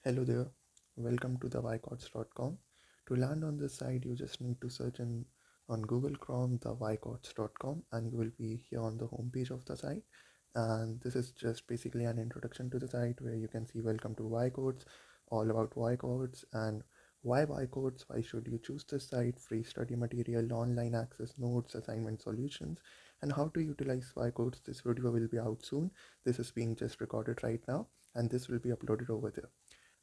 Hello there, welcome to the ycotes.com. To land on this site, you just need to search on Google Chrome the ycotes.com and you will be here on the homepage of the site. And this is just basically an introduction to the site where you can see welcome to Ycotes, all about Ycotes and why Ycotes, why should you choose this site, free study material, online access, notes, assignment solutions, and how to utilize Ycotes. This video will be out soon. This is being just recorded right now and this will be uploaded over there,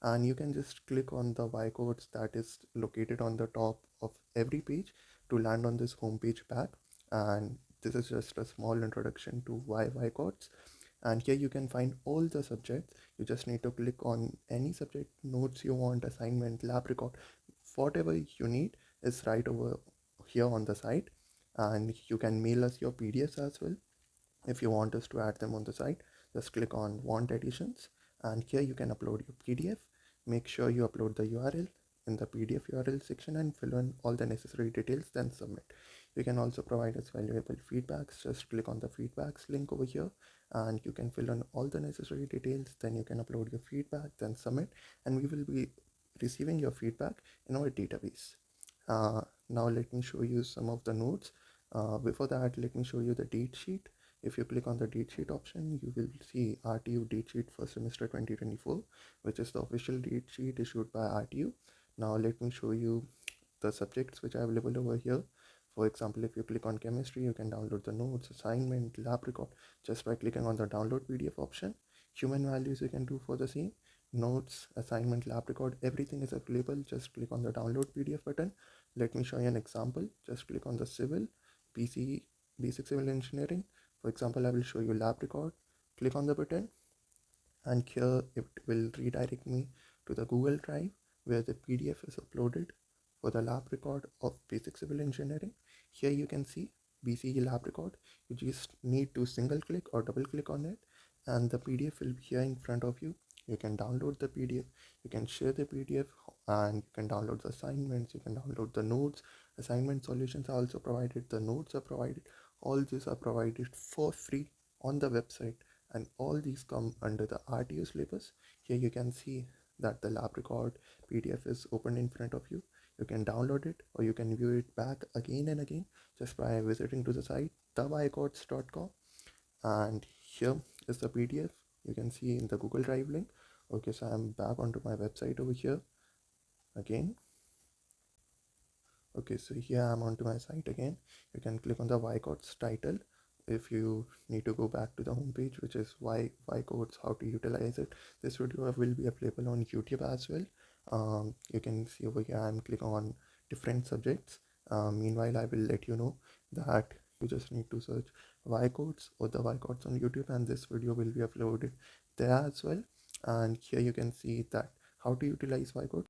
and you can just click on the Y codes that is located on the top of every page to land on this home page back. And this is just a small introduction to why Y codes, and here you can find all the subjects. You just need to click on any subject notes you want, assignment, lab record, whatever you need is right over here on the site. And you can mail us your PDFs as well. If you want us to add them on the site, just click on want additions, and here you can upload your PDF. Make sure you upload the URL in the PDF URL section and fill in all the necessary details, then submit. You can also provide us valuable feedbacks. Just click on the feedbacks link over here and you can fill in all the necessary details, then you can upload your feedback, then submit, and we will be receiving your feedback in our database. Now let me show you some of the notes. Before that, let me show you the date sheet. If you click on the date sheet option, you will see RTU date sheet for semester 2024, which is the official date sheet issued by RTU. Now let me show you the subjects which are available over here. For example, if you click on chemistry, you can download the notes, assignment, lab record just by clicking on the download PDF option. Human values you can do for the same. Notes, assignment, lab record, everything is available. Just click on the download PDF button. Let me show you an example. Just click on the civil, BC, basic civil engineering. For example, I will show you lab record. Click on the button and here it will redirect me to the Google Drive where the PDF is uploaded for the lab record of basic civil engineering. Here you can see BCE lab record. You just need to single click or double click on it and the PDF will be here in front of you. You can download the PDF, you can share the PDF, and you can download the assignments, you can download the notes. Assignment solutions are also provided, the notes are provided. All these are provided for free on the website, and all these come under the RTU syllabus. Here you can see that the lab record PDF is open in front of you. You can download it or you can view it back again and again just by visiting to the site theycotes.com. And here is the PDF you can see in the Google Drive link. Okay, so I'm back onto my website over here again. Okay, so here I'm onto my site again. You can click on the Ycotes title if you need to go back to the homepage, which is Ycotes, how to utilize it. This video will be available on YouTube as well. You can see over here I'm clicking on different subjects. Meanwhile, I will let you know that you just need to search Ycotes or the Ycotes on YouTube, and this video will be uploaded there as well. And here you can see that how to utilize Ycotes.